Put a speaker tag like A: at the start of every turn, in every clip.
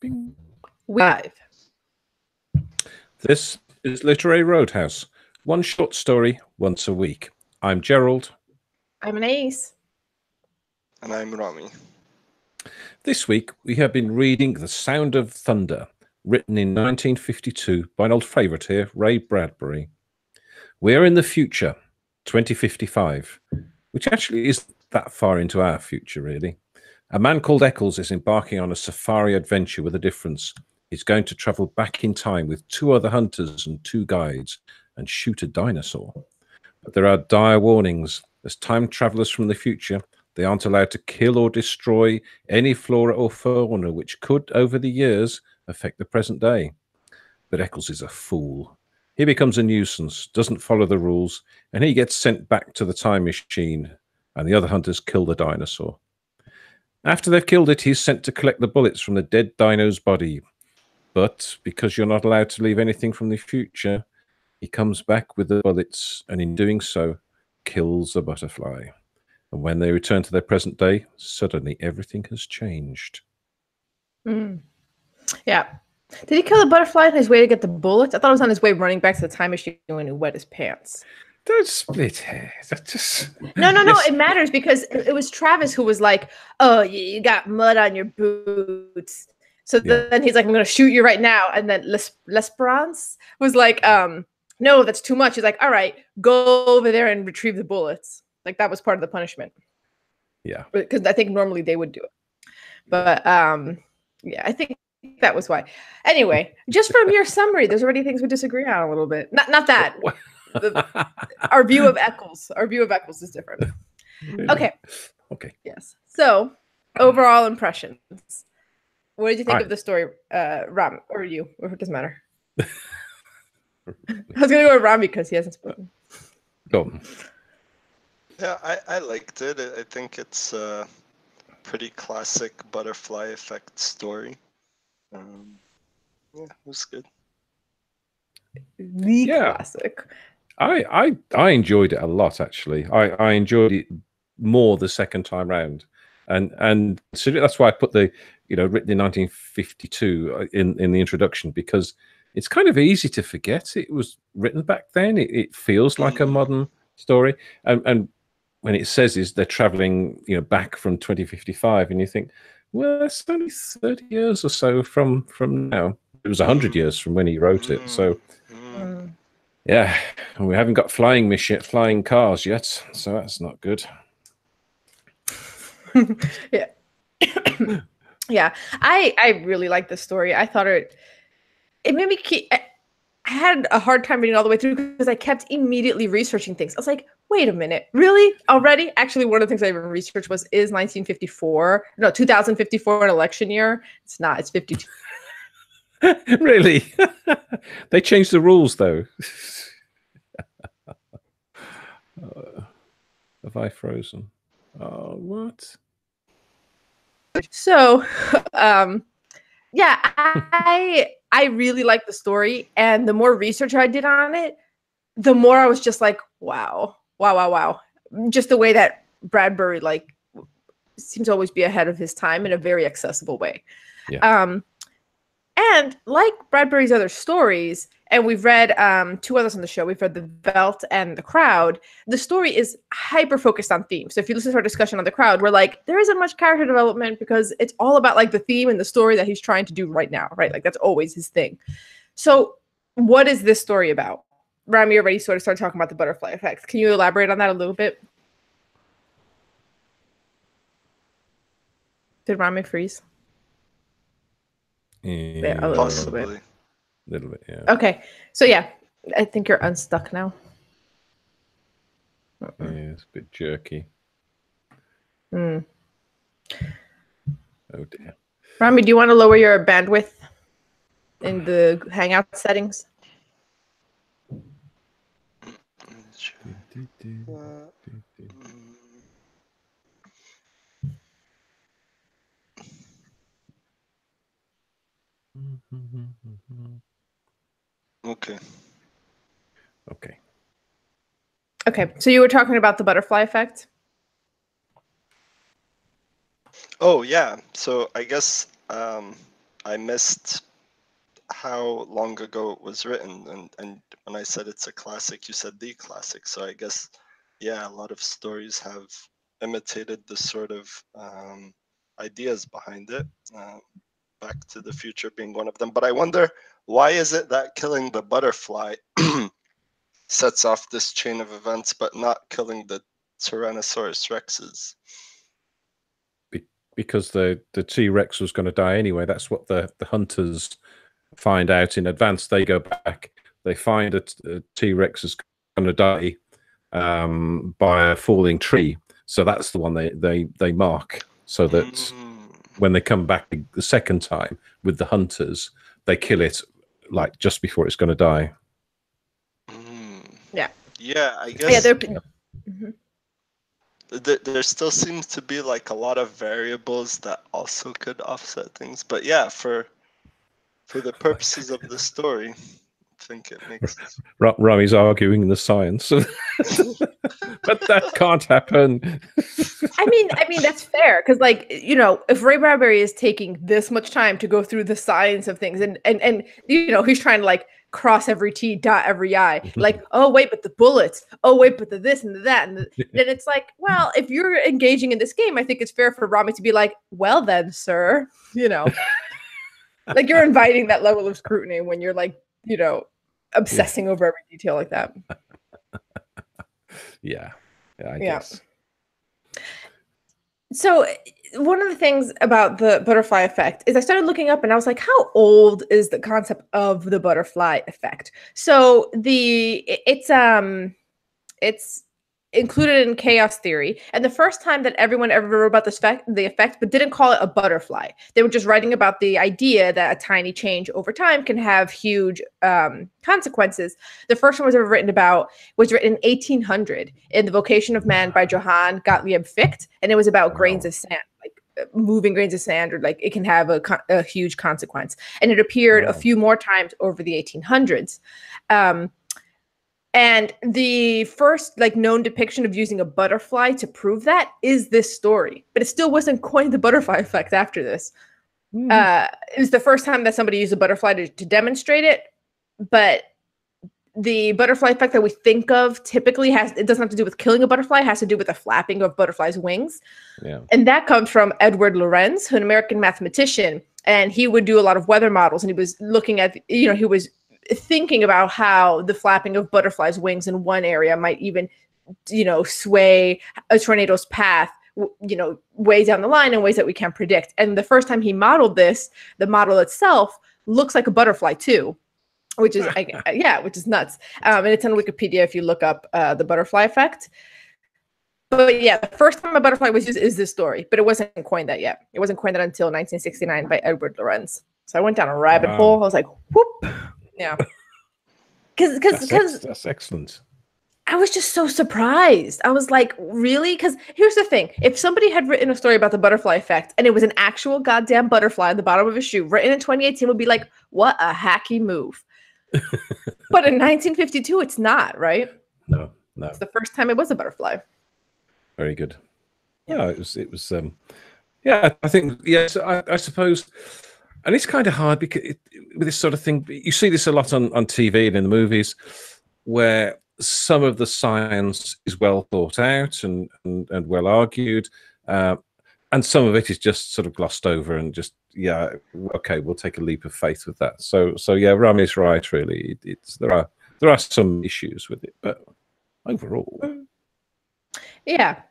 A: Bing.
B: Live.
A: This is Literary Roadhouse. One short story once a week. I'm Gerald.
B: I'm an ace.
C: And I'm Rami.
A: This week we have been reading The Sound of Thunder, written in 1952 by an old favourite here, Ray Bradbury. We are in the future, 2055, which actually isn't that far into our future, really. A man called Eccles is embarking on a safari adventure with a difference. He's going to travel back in time with two other hunters and two guides and shoot a dinosaur. But there are dire warnings. As time travelers from the future, they aren't allowed to kill or destroy any flora or fauna which could, over the years, affect the present day. But Eccles is a fool. He becomes a nuisance, doesn't follow the rules, and he gets sent back to the time machine, and the other hunters kill the dinosaur. After they've killed it, he's sent to collect the bullets from the dead dino's body. But because you're not allowed to leave anything from the future, he comes back with the bullets, and in doing so, kills a butterfly. And when they return to their present day, suddenly everything has changed.
B: Yeah. Did he kill the butterfly on his way to get the bullets? I thought it was on his way running back to the time machine when he wet his pants.
A: Don't split hairs. That just...
B: No. It matters because it was Travis who was like, "Oh, you got mud on your boots." So then he's like, "I'm going to shoot you right now." And then L'Esperance was like, "No, that's too much." He's like, "All right, go over there and retrieve the bullets." Like that was part of the punishment.
A: Yeah.
B: Because I think normally they would do it. But yeah, I think that was why. Anyway, just from your summary, there's already things we disagree on a little bit. Not that. Our view of Eccles. Our view of Eccles is different. Okay. Yes. So, overall impressions. What did you think of the story, Ram, or you? Or it doesn't matter. I was gonna go with Ram because he hasn't spoken.
A: Go on.
C: Yeah, I liked it. I think it's a pretty classic butterfly effect story. Yeah, it was good.
B: Classic.
A: I enjoyed it a lot, actually. I enjoyed it more the second time round, and so that's why I put the written in 1952 in the introduction, because it's kind of easy to forget it was written back then. It feels like a modern story, and when it says is they're traveling back from 2055, and you think, well, that's only 30 years or so from now. It was 100 years from when he wrote it, so. Yeah, we haven't got flying cars yet, so that's not good.
B: Yeah. Yeah, I really like the story. I thought it made me I had a hard time reading all the way through because I kept immediately researching things. I was like, wait a minute, really? Already? Actually, one of the things I even researched is 2054 an election year? It's not, it's 52.
A: Really? They changed the rules, though. Have I frozen? Oh, what?
B: So, yeah, I really like the story, and the more research I did on it, the more I was just like, wow. Just the way that Bradbury seems to always be ahead of his time in a very accessible way.
A: Yeah.
B: And like Bradbury's other stories, and we've read two others on the show, we've read The Veldt and The Crowd, the story is hyper-focused on themes. So if you listen to our discussion on The Crowd, we're like, there isn't much character development because it's all about the theme and the story that he's trying to do right now, right? That's always his thing. So what is this story about? Rami already sort of started talking about the butterfly effect. Can you elaborate on that a little bit? Did Rami freeze?
A: Yeah,
C: possibly.
A: A little bit, yeah.
B: Okay, so yeah, I think you're unstuck now.
A: Yeah, it's a bit jerky.
B: Oh
A: dear.
B: Rami, do you want to lower your bandwidth in the Hangout settings? Okay, so you were talking about the butterfly effect?
C: Oh, yeah. So I guess I missed how long ago it was written, and when I said it's a classic, you said the classic. So I guess, yeah, a lot of stories have imitated the sort of ideas behind it. Back to the Future being one of them. But I wonder, why is it that killing the butterfly sets off this chain of events, but not killing the Tyrannosaurus Rexes?
A: Because the T-Rex was going to die anyway. That's what the hunters find out in advance. They go back, they find a T-Rex is going to die by a falling tree. So that's the one they mark, so that when they come back the second time with the hunters, they kill it like just before it's going to die.
B: Yeah.
C: Yeah, I guess.
B: Yeah,
C: there still seems to be like a lot of variables that also could offset things. But yeah, for the purposes of the story, I think it makes sense.
A: Rami's arguing the science, but that can't happen.
B: I mean that's fair, because like, if Ray Bradbury is taking this much time to go through the science of things, and he's trying to like cross every T, dot every I, like, oh wait, but the bullets, oh wait, but the this and the that, and then it's like, well, if you're engaging in this game, I think it's fair for Rami to be like, well then, sir, like you're inviting that level of scrutiny when you're like, obsessing over every detail like that.
A: Yeah, I guess.
B: So one of the things about the butterfly effect is I started looking up and I was like, how old is the concept of the butterfly effect? So it's included in chaos theory. And the first time that everyone ever wrote about the effect, but didn't call it a butterfly. They were just writing about the idea that a tiny change over time can have huge consequences. The first one was written in 1800 in The Vocation of Man by Johann Gottlieb Fichte. And it was about grains of sand, like moving grains of sand, or like it can have a huge consequence. And it appeared a few more times over the 1800s. And the first like known depiction of using a butterfly to prove that is this story, but it still wasn't coined the butterfly effect after this. It was the first time that somebody used a butterfly to demonstrate it, but the butterfly effect that we think of typically it doesn't have to do with killing a butterfly, it has to do with the flapping of butterflies' wings. Yeah. And that comes from Edward Lorenz, an American mathematician, and he would do a lot of weather models, and he was looking at, he was thinking about how the flapping of butterflies' wings in one area might even, sway a tornado's path, way down the line in ways that we can't predict. And the first time he modeled this, the model itself looks like a butterfly too, which is, which is nuts. And it's on Wikipedia if you look up the butterfly effect. But yeah, the first time a butterfly was used is this story, but it wasn't coined that yet. It wasn't coined that until 1969 by Edward Lorenz. So I went down a rabbit hole. I was like, whoop. Yeah, because
A: that's excellent.
B: I was just so surprised. I was like, really? Because here's the thing: if somebody had written a story about the butterfly effect and it was an actual goddamn butterfly on the bottom of a shoe, written in 2018, would be like, what a hacky move. But in 1952, it's not, right?
A: No.
B: It's the first time it was a butterfly.
A: Very good. Yeah, it was. Yeah, I think yes. I suppose. And it's kind of hard because with this sort of thing, you see this a lot on TV and in the movies, where some of the science is well thought out and well argued, and some of it is just sort of glossed over and just, okay, we'll take a leap of faith with that. So yeah, Rami's right. Really, there are some issues with it, but overall,
B: yeah.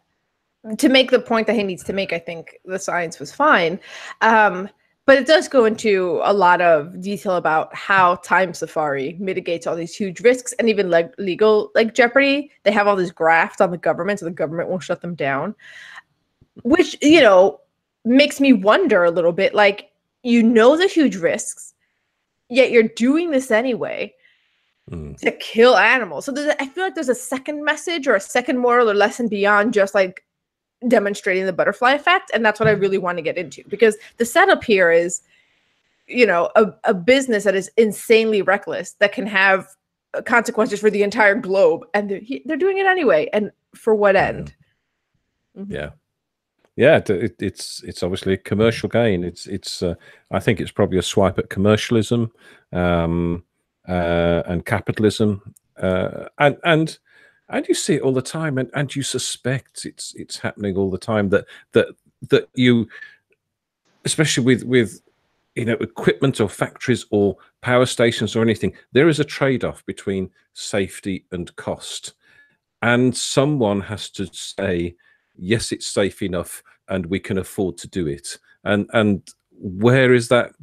B: To make the point that he needs to make, I think the science was fine. But it does go into a lot of detail about how Time Safari mitigates all these huge risks and even legal jeopardy. They have all this graft on the government, so the government won't shut them down, which, makes me wonder a little bit, like, the huge risks, yet you're doing this anyway to kill animals. So I feel like there's a second message or a second moral or lesson beyond just like demonstrating the butterfly effect, and that's what I really want to get into, because the setup here is a business that is insanely reckless that can have consequences for the entire globe, and they're doing it anyway, and for what end?
A: Yeah Yeah, it's obviously a commercial gain. It's I think it's probably a swipe at commercialism, and capitalism, and you see it all the time, and you suspect it's happening all the time, that you, especially with equipment or factories or power stations or anything, there is a trade-off between safety and cost, and someone has to say, yes, it's safe enough and we can afford to do it. And where is that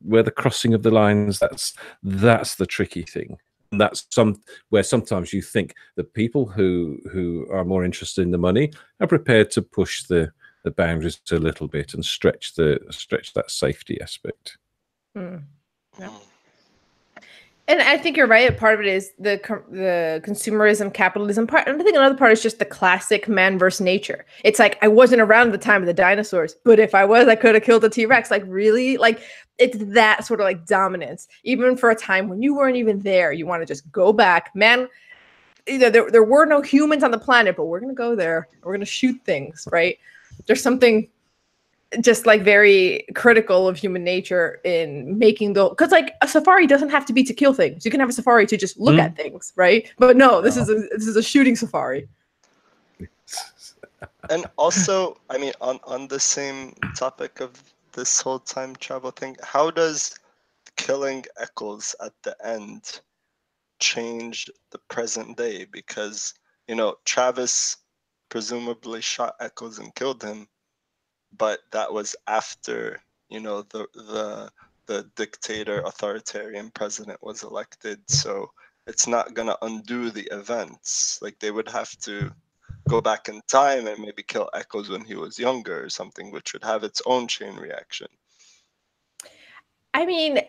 A: where the crossing of the lines, that's the tricky thing. And that's where sometimes you think the people who are more interested in the money are prepared to push the boundaries a little bit and stretch that safety aspect.
B: Mm. Yeah. And I think you're right. Part of it is the consumerism, capitalism part. And I think another part is just the classic man versus nature. It's like, I wasn't around at the time of the dinosaurs, but if I was, I could have killed a T-Rex. Like, really? Like, it's that sort of like dominance. Even for a time when you weren't even there, you want to just go back. Man, there were no humans on the planet, but we're going to go there. We're going to shoot things, right? There's something just like very critical of human nature in making because like a safari doesn't have to be to kill things. You can have a safari to just look at things, right? But no, this is a shooting safari.
C: And also, I mean, on the same topic of this whole time travel thing, how does killing Eccles at the end change the present day? Because Travis presumably shot Eccles and killed him, but that was after the dictator authoritarian president was elected, so it's not gonna undo the events. Like, they would have to go back in time and maybe kill Eccles when he was younger or something, which would have its own chain reaction.
B: I mean,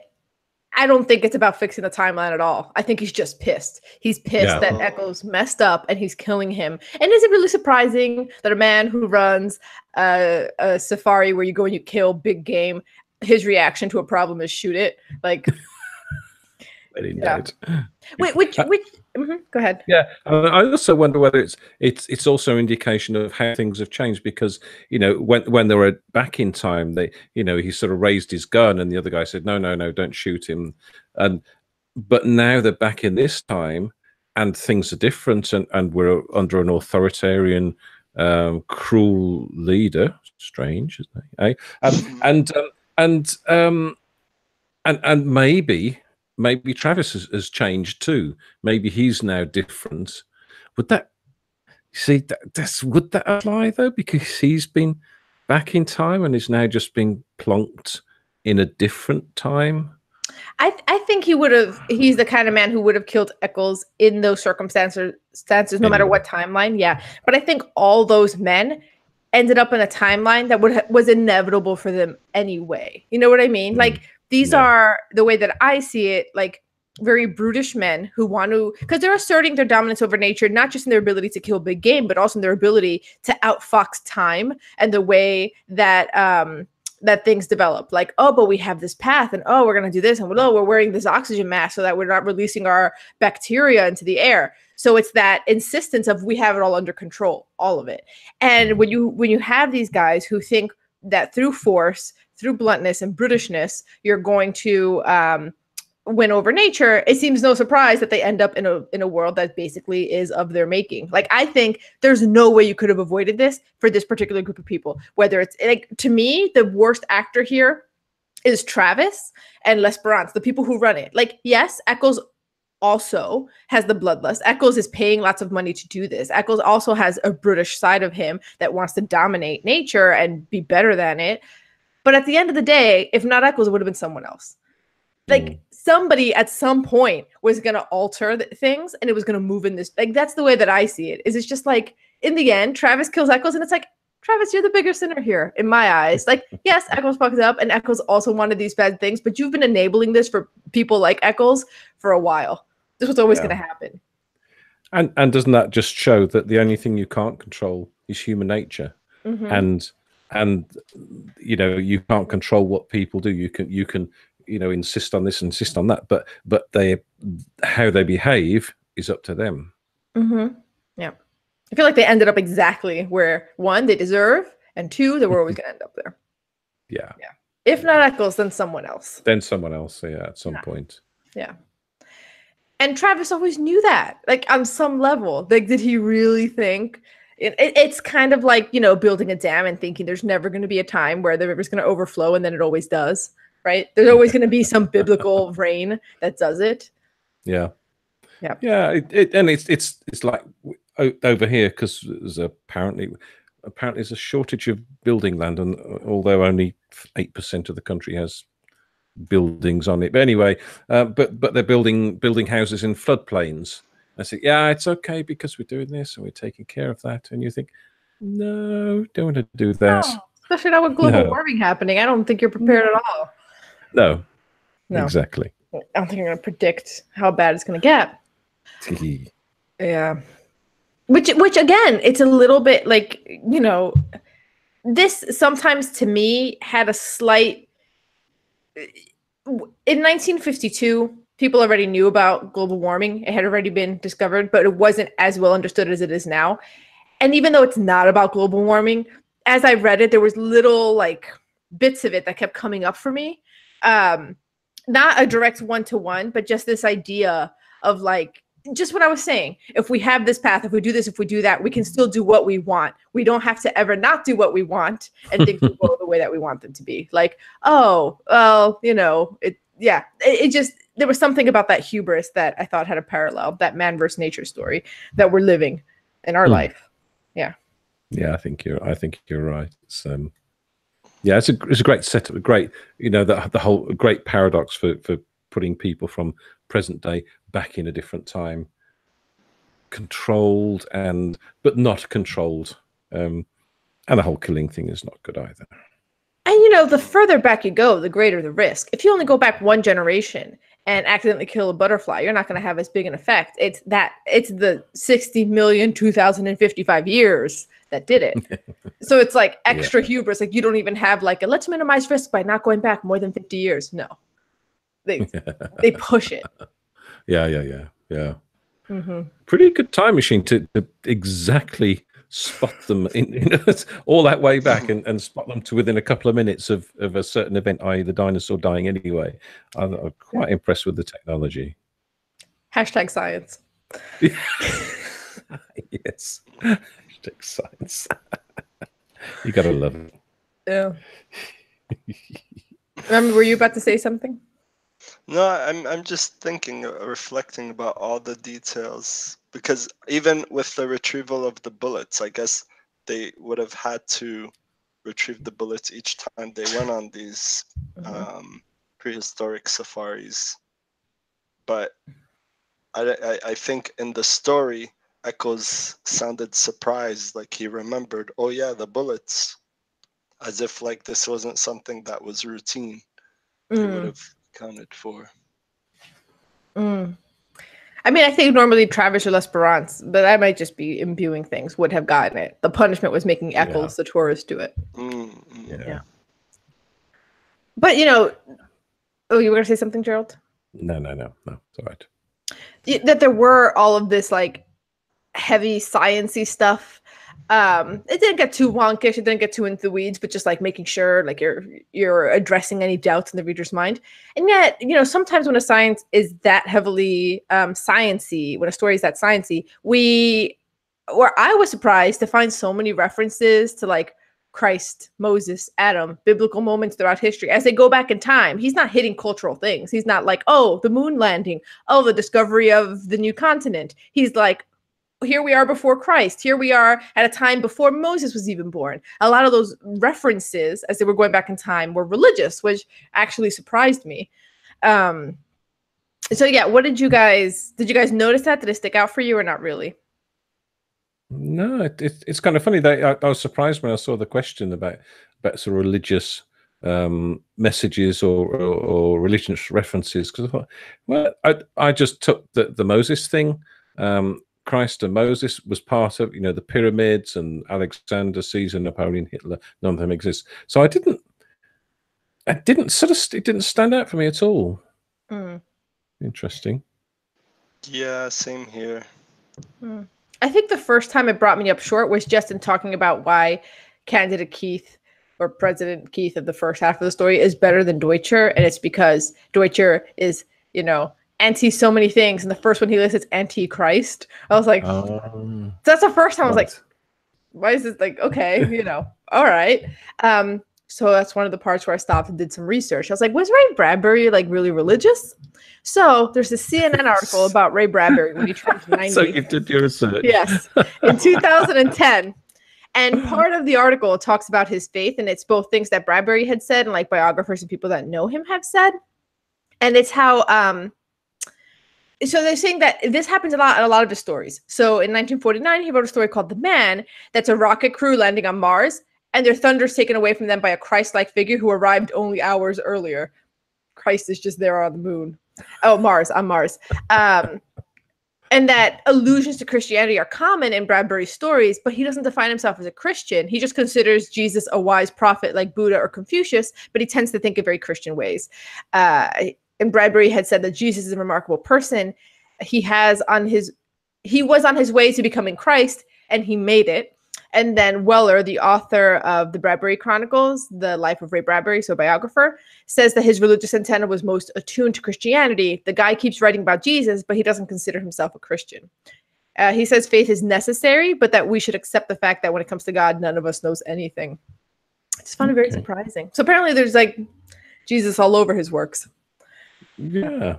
B: I don't think it's about fixing the timeline at all. I think he's just pissed. He's pissed that Eccles messed up and he's killing him. And is it really surprising that a man who runs a safari where you go and you kill big game, his reaction to a problem is shoot it? Like, Which go ahead.
A: Yeah, I also wonder whether it's also an indication of how things have changed, because when they were back in time, he sort of raised his gun and the other guy said no, don't shoot him, but now they're back in this time and things are different, and we're under an authoritarian, cruel leader. Strange, isn't it? And maybe Travis has changed too. Maybe he's now different. Would that apply though? Because he's been back in time and is now just being plonked in a different time.
B: I think he's the kind of man who would have killed Eccles in those circumstances, no matter what timeline. Yeah. But I think all those men ended up in a timeline that was inevitable for them anyway. You know what I mean? Like, these are, the way that I see it, like very brutish men who want to, because they're asserting their dominance over nature, not just in their ability to kill big game, but also in their ability to outfox time and the way that that things develop. Like, oh, but we have this path, and oh, we're going to do this, and we're wearing this oxygen mask so that we're not releasing our bacteria into the air. So it's that insistence of we have it all under control, all of it. And when you have these guys who think that through force, through bluntness and brutishness, you're going to win over nature, it seems no surprise that they end up in a world that basically is of their making. Like, I think there's no way you could have avoided this for this particular group of people. Whether it's, like, to me, the worst actor here is Travis and L'Esperance, the people who run it. Like, yes, Eccles also has the bloodlust. Eccles is paying lots of money to do this. Eccles also has a brutish side of him that wants to dominate nature and be better than it. But at the end of the day, if not Eccles, it would have been someone else. Like, somebody at some point was going to alter things, and it was going to move in this. Like, that's the way that I see it. Is it's just like, in the end, Travis kills Eccles, and it's like, Travis, you're the bigger sinner here, in my eyes. Like, yes, Eccles fucks up, and Eccles also wanted these bad things, but you've been enabling this for people like Eccles for a while. This was always going to happen.
A: And doesn't that just show that the only thing you can't control is human nature? And you can't control what people do. You can insist on this, insist on that, but how they behave is up to them.
B: Yeah, I feel like they ended up exactly where, one, they deserve, And 2, they were always going to end up there.
A: Yeah.
B: If not Eccles, then someone else.
A: Then someone else, yeah, at some point.
B: Yeah. And Travis always knew that, like on some level. Like, did he really think? It's kind of like, building a dam and thinking there's never going to be a time where the river's going to overflow, and then it always does, right? There's always going to be some biblical rain that does it.
A: Yeah.
B: Yeah.
A: Yeah. And it's like over here, because there's apparently there's a shortage of building land, and although only 8% of the country has buildings on it, but anyway, but they're building houses in floodplains. I say, yeah, it's okay because we're doing this and we're taking care of that. And you think, no, don't want to do that.
B: No, especially now with global warming happening. I don't think you're prepared at all.
A: No, exactly.
B: I don't think you're going to predict how bad it's going to get. Yeah. Which again, it's a little bit like, this sometimes to me had a slight. In 1952, people already knew about global warming. It had already been discovered, but it wasn't as well understood as it is now. And even though it's not about global warming, as I read it, there was little like bits of it that kept coming up for me. Not a direct one-to-one, but just this idea of like, just what I was saying. If we have this path, if we do this, if we do that, we can still do what we want. We don't have to ever not do what we want and things will go the way that we want them to be. Like, oh, well, it just, there was something about that hubris that I thought had a parallel, that man versus nature story that we're living in our life. Yeah. Yeah,
A: I think you're right. It's it's a great setup, a great, the whole great paradox for putting people from present day back in a different time, controlled but not controlled, and the whole killing thing is not good either.
B: And the further back you go, the greater the risk. If you only go back one generation and accidentally kill a butterfly, you're not going to have as big an effect. It's the 60,000,000,255 years that did it. So it's like extra hubris. Like, you don't even have like let's minimize risk by not going back more than 50 years. No. They push it.
A: Yeah.
B: Mm-hmm.
A: Pretty good time machine to exactly spot them in all that way back and spot them to within a couple of minutes of a certain event, i.e. the dinosaur dying anyway. I'm quite impressed with the technology.
B: #science.
A: Yes. #science. You gotta love it.
B: Yeah. Remember, were you about to say something?
C: No, I'm just thinking, reflecting about all the details, because even with the retrieval of the bullets, I guess they would have had to retrieve the bullets each time they went on these prehistoric safaris. But I think in the story, Eccles sounded surprised, like he remembered, oh yeah, the bullets, as if like this wasn't something that was routine. He would have accounted for.
B: I mean, I think normally Travis or L'Esperance, but that might just be imbuing things, would have gotten it. The punishment was making Eccles, the tourist, do it.
A: Yeah.
B: But, oh, you were going to say something, Gerald?
A: No. It's all right.
B: That there were all of this, like, heavy sciencey stuff. It didn't get too wonkish. It didn't get too into the weeds, but just like making sure like you're addressing any doubts in the reader's mind. And yet, sometimes when a science is that heavily sciencey, when a story is that sciencey, I was surprised to find so many references to like Christ, Moses, Adam, biblical moments throughout history. As they go back in time, he's not hitting cultural things. He's not like, oh, the moon landing, oh, the discovery of the new continent. He's like, here we are before Christ. Here we are at a time before Moses was even born. A lot of those references, as they were going back in time, were religious, which actually surprised me. So yeah, did you guys notice that? Did it stick out for you or not really?
A: No, it's kind of funny that I was surprised when I saw the question about sort of religious messages or religious references, because I thought, well, I just took the Moses thing. Christ and Moses was part of, the pyramids, and Alexander, Caesar, Napoleon, Hitler. None of them exist. So it didn't stand out for me at all. Interesting.
C: Yeah, same here.
B: I think the first time it brought me up short was just in talking about why candidate Keith or President Keith of the first half of the story is better than Deutscher, and it's because Deutscher is, anti so many things, and the first one he lists is anti-Christ. I was like, that's the first time I was like, why is this like, okay, all right. So that's one of the parts where I stopped and did some research. I was like, was Ray Bradbury like really religious? So there's a CNN article about Ray Bradbury when he turned 90.
A: So you did your research.
B: Yes, in 2010. And part of the article talks about his faith, and it's both things that Bradbury had said and like biographers and people that know him have said. And it's how so they're saying that this happens a lot in a lot of his stories. So in 1949, he wrote a story called The Man, that's a rocket crew landing on Mars, and their thunder is taken away from them by a Christ-like figure who arrived only hours earlier. Christ is just there on the moon. Oh, Mars, on Mars. And that allusions to Christianity are common in Bradbury's stories, but he doesn't define himself as a Christian. He just considers Jesus a wise prophet like Buddha or Confucius, but he tends to think in very Christian ways. And Bradbury had said that Jesus is a remarkable person. He was on his way to becoming Christ, and he made it. And then Weller, the author of the Bradbury Chronicles, The Life of Ray Bradbury, so biographer, says that his religious antenna was most attuned to Christianity. The guy keeps writing about Jesus, but he doesn't consider himself a Christian. He says faith is necessary, but that we should accept the fact that when it comes to God, none of us knows anything. I just found it very surprising. So apparently there's like Jesus all over his works.
A: Yeah,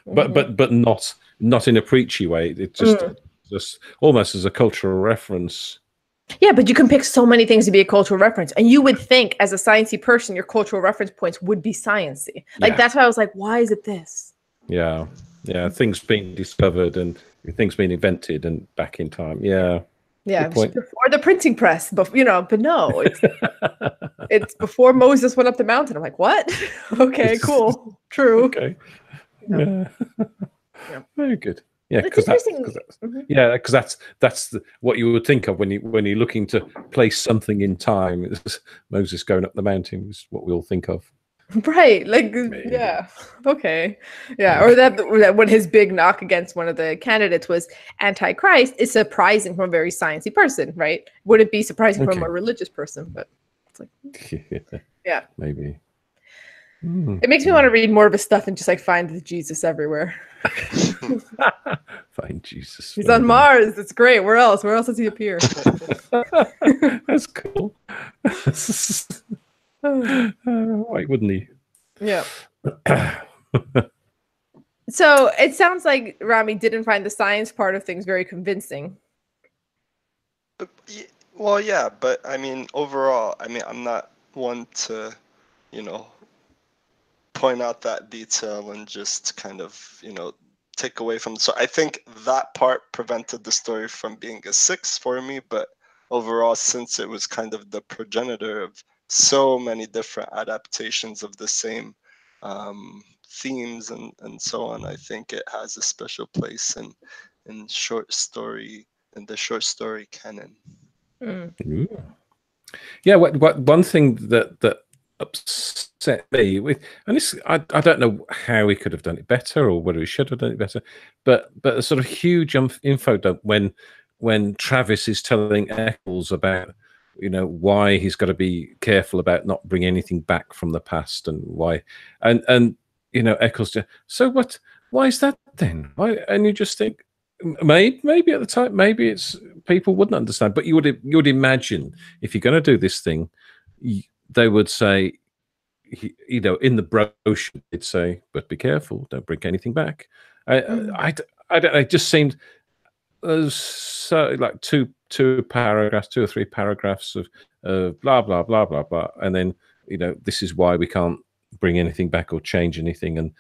A: but not in a preachy way. It just almost as a cultural reference.
B: Yeah, but you can pick so many things to be a cultural reference, and you would think as a sciencey person, your cultural reference points would be sciencey. Like that's why I was like, why is it this?
A: Yeah, things being discovered and things being invented and back in time. Yeah,
B: it was before the printing press, but no, it's before Moses went up the mountain. I'm like, what? Okay, cool, true.
A: Okay, yeah. Very good. Yeah,
B: because
A: that's what you would think of when you're looking to place something in time. It's Moses going up the mountain is what we all think of.
B: Right, like yeah, okay, yeah, or that when his big knock against one of the candidates was anti-Christ is surprising from a very sciencey person, right? Would it be surprising from a religious person? But it's like, yeah,
A: maybe.
B: It makes me want to read more of his stuff and just like find the Jesus everywhere.
A: Find Jesus.
B: He's on Mars. It's great. Where else? Where else does he appear?
A: That's cool. Why wouldn't he?
B: Yeah. So it sounds like Rami didn't find the science part of things very convincing.
C: Well, yeah, but I mean, overall, I'm not one to, point out that detail and just kind of, take away from. So I think that part prevented the story from being a 6 for me, but overall, since it was kind of the progenitor of so many different adaptations of the same themes and so on, I think it has a special place in the short story canon.
A: Yeah, what one thing that upset me with, and this I don't know how we could have done it better or whether we should have done it better, but a sort of huge info dump when Travis is telling Eccles about why he's got to be careful about not bringing anything back from the past and why and Eccles just, so what, why is that then? Why? And you just think maybe at the time maybe it's people wouldn't understand, but you would imagine if you're going to do this thing, they would say, in the brochure, they'd say, but be careful, don't bring anything back. I don't know, it just seemed so like two or three paragraphs of blah, blah, blah, blah, blah. And then, this is why we can't bring anything back or change anything. And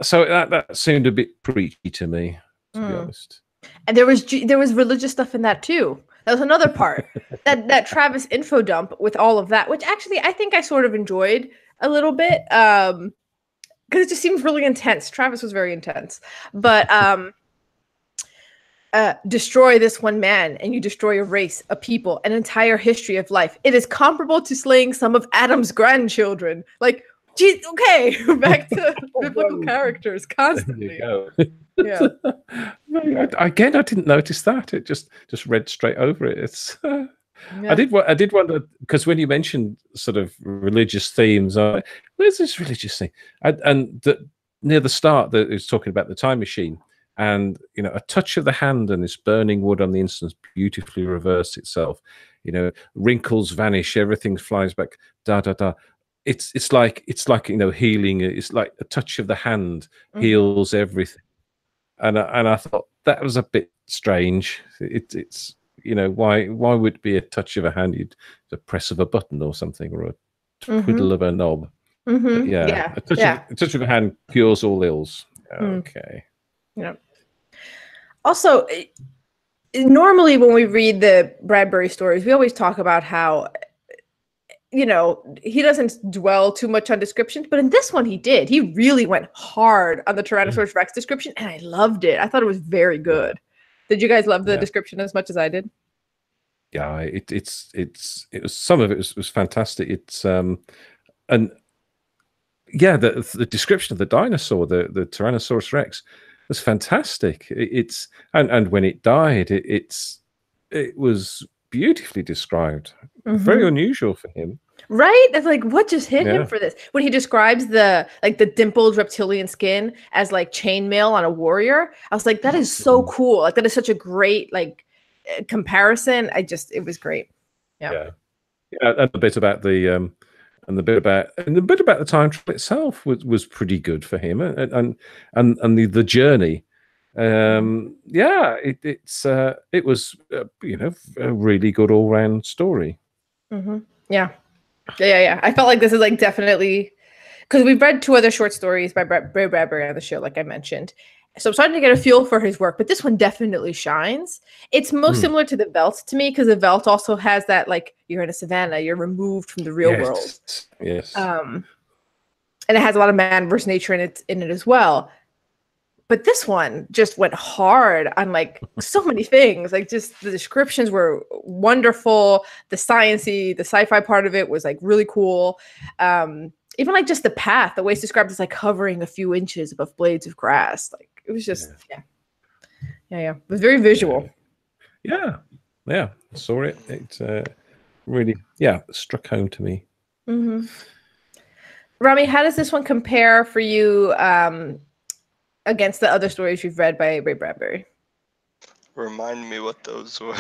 A: so that seemed a bit preachy to me, to be honest.
B: And there was religious stuff in that too. That was another part. that Travis info dump with all of that, which actually I think I sort of enjoyed a little bit. Because it just seems really intense. Travis was very intense. But destroy this one man and you destroy a race, a people, an entire history of life. It is comparable to slaying some of Adam's grandchildren. Like, geez, okay, back to biblical characters constantly. Yeah.
A: Again, I didn't notice that. It just read straight over it. It's
B: Yeah.
A: I did wonder, because when you mentioned sort of religious themes, where's this religious thing? Near the start, that it was talking about the time machine, and a touch of the hand and this burning wood on the instant beautifully reversed itself. Wrinkles vanish, everything flies back. Da da da. It's like healing. It's like a touch of the hand heals everything. And I thought that was a bit strange. It's why would it be a touch of a hand? You'd the press of a button or something, or a twiddle of a knob. But
B: Yeah.
A: a touch of a hand cures all ills. Okay.
B: Yeah. Also, normally when we read the Bradbury stories, we always talk about how he doesn't dwell too much on descriptions, but in this one he did. He really went hard on the Tyrannosaurus Rex description, and I loved it. I thought it was very good. Did you guys love the description as much as I did?
A: Yeah, it was, some of it was fantastic. It's and yeah, the description of the dinosaur, the Tyrannosaurus Rex, was fantastic. And when it died, it was beautifully described. Very unusual for him.
B: Right? That's like, what just hit him for this? When he describes the dimpled reptilian skin as like chainmail on a warrior, I was like, that is so cool. Like, that is such a great comparison. It was great. Yeah.
A: And the bit about the time travel itself was pretty good for him, and the journey. It was a really good all round story.
B: Yeah. I felt like this is like definitely, because we've read 2 other short stories by Ray Bradbury on the show, like I mentioned. So I'm starting to get a feel for his work, but this one definitely shines. It's most similar to the Veldt to me, because the Veldt also has that, like, you're in a savannah, you're removed from the real world.
A: Yes.
B: And it has a lot of man versus nature in it as well. But this one just went hard on like so many things. Like, just the descriptions were wonderful. The sciencey, the sci-fi part of it was like really cool. Even like just the path, the way it's described as like hovering a few inches above blades of grass. Like, it was just yeah. It was very visual.
A: Yeah. Saw it. It really struck home to me.
B: Rami, how does this one compare for you against the other stories you've read by Ray Bradbury?
C: Remind me what those were.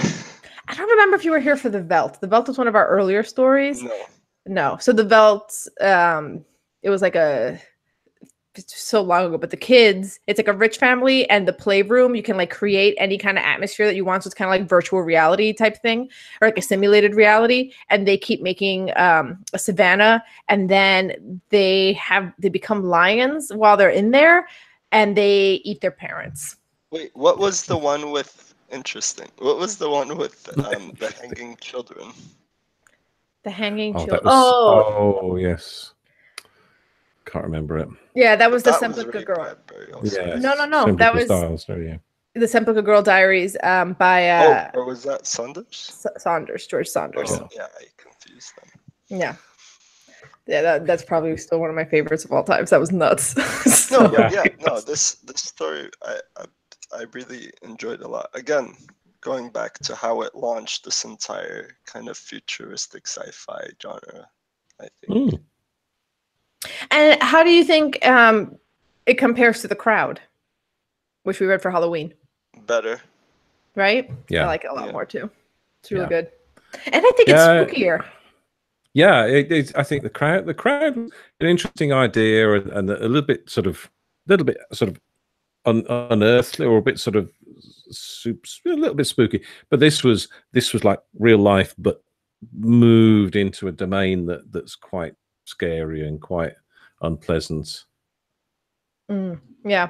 B: I don't remember if you were here for the Veldt. The Veldt was one of our earlier stories.
C: No.
B: So the Veldt, it was like so long ago, but the kids, it's like a rich family, and the playroom, you can like create any kind of atmosphere that you want. So it's kind of like virtual reality type thing, or like a simulated reality. And they keep making a savannah, and then they become lions while they're in there, and they eat their parents.
C: Wait, what was the one with What was the one with the hanging children?
B: The hanging children.
A: Oh, yes. Can't remember it.
B: Yeah, that was the
C: That
B: Semplica Girl.
C: Yes.
B: No.
A: Semplica
B: That was
A: Styles, yeah.
B: the Semplica Girl Diaries by
C: or was that Saunders?
B: George Saunders.
C: Oh, yeah, I confused them.
B: Yeah, that's probably still one of my favorites of all time. So that was nuts.
C: This story I really enjoyed a lot. Again, going back to how it launched this entire kind of futuristic sci-fi genre, I think.
B: And how do you think it compares to The Crowd, which we read for Halloween?
C: Better.
B: Right?
A: Yeah.
B: I like it a lot more too. It's really good. And I think it's spookier.
A: Yeah, I think the crowd, an interesting idea, and a little bit sort of unearthly, or a bit sort of a little bit spooky. But this was like real life, but moved into a domain that's quite scary and quite unpleasant.
B: Yeah,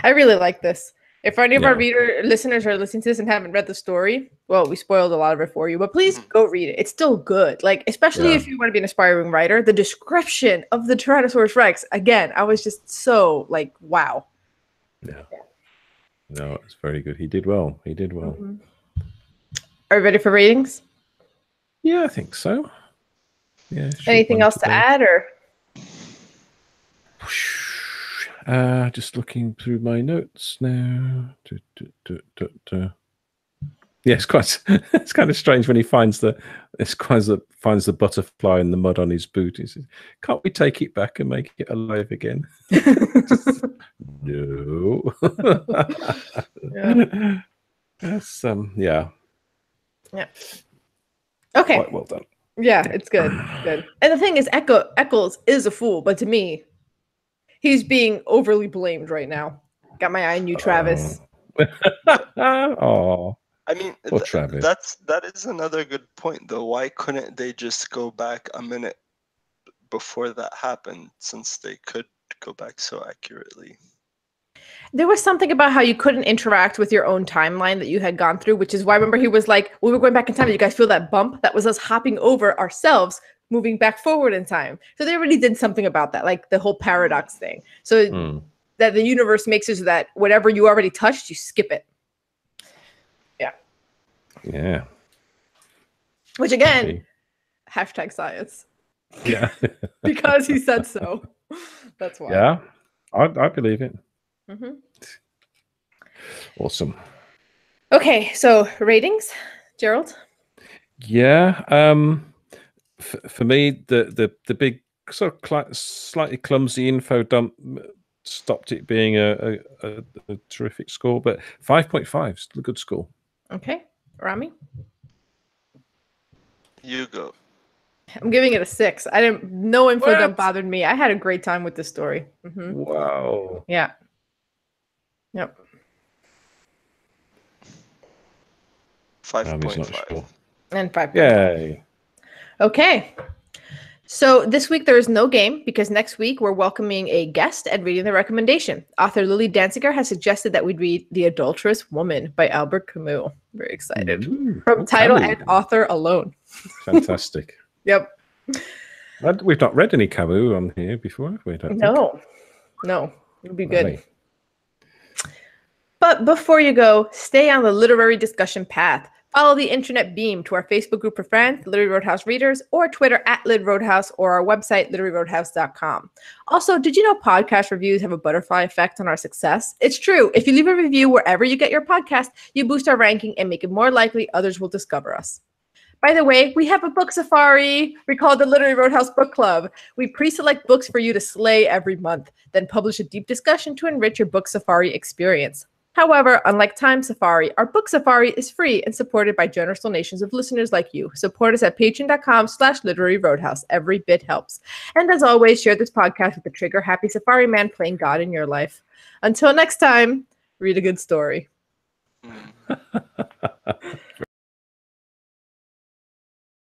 B: I really like this. If any of our listeners are listening to this and haven't read the story, well, we spoiled a lot of it for you, but please go read it. It's still good. Like, especially if you want to be an aspiring writer, the description of the Tyrannosaurus Rex, again, I was just so like, wow.
A: Yeah. No, it's very good. He did well.
B: Are you ready for ratings?
A: Yeah, I think so. Yeah.
B: Anything else to add, or?
A: Just looking through my notes now. Yeah, it's kind of strange when he finds the butterfly in the mud on his boot. He says, "Can't we take it back and make it alive again?" No.
B: Yeah.
A: That's yeah.
B: Yeah. Okay.
A: Quite well done.
B: Yeah, it's good. Good. And the thing is, Eccles is a fool, but to me, he's being overly blamed right now. Got my eye on you, Travis.
A: Oh.
C: I mean,
A: Travis.
C: that is another good point, though. Why couldn't they just go back a minute before that happened, since they could go back so accurately?
B: There was something about how you couldn't interact with your own timeline that you had gone through, which is why I remember he was like, we were going back in time. You guys feel that bump? That was us hopping over ourselves, moving back forward in time. So they already did something about that, like the whole paradox thing. So that the universe makes it so that whatever you already touched, you skip it. Yeah.
A: Yeah.
B: Which again, hashtag science.
A: Yeah.
B: Because he said so. That's why.
A: Yeah. I believe it.
B: Mm-hmm.
A: Awesome.
B: Okay, so ratings, Gerald?
A: Yeah. For me, the big sort of slightly clumsy info dump stopped it being a terrific score, but 5.5 still a good score.
B: Okay, Rami?
C: You go.
B: I'm giving it a 6. No info dump bothered me. I had a great time with this story. Mm-hmm.
A: Wow.
B: Yeah. Yep.
C: 5.5.
A: Sure.
B: And 5.
A: Yay.
B: Okay. So this week there is no game because next week we're welcoming a guest and reading the recommendation. Author Lily Danziger has suggested that we read The Adulterous Woman by Albert Camus. Very excited. From title
A: Camus.
B: and author alone.
A: Fantastic.
B: Yep.
A: We've not read any Camus on here before, have we?
B: No. It'll be good. Right. But before you go, stay on the literary discussion path. Follow the internet beam to our Facebook group for friends, Literary Roadhouse readers, or Twitter @LitRoadhouse, or our website, literaryroadhouse.com. Also, did you know podcast reviews have a butterfly effect on our success? It's true. If you leave a review wherever you get your podcast, you boost our ranking and make it more likely others will discover us. By the way, we have a book safari. We call it the Literary Roadhouse Book Club. We pre-select books for you to slay every month, then publish a deep discussion to enrich your book safari experience. However, unlike Time Safari, our book safari is free and supported by generous donations of listeners like you. Support us at patreon.com/literary roadhouse. Every bit helps. And as always, share this podcast with the trigger-happy safari man playing God in your life. Until next time, read a good story.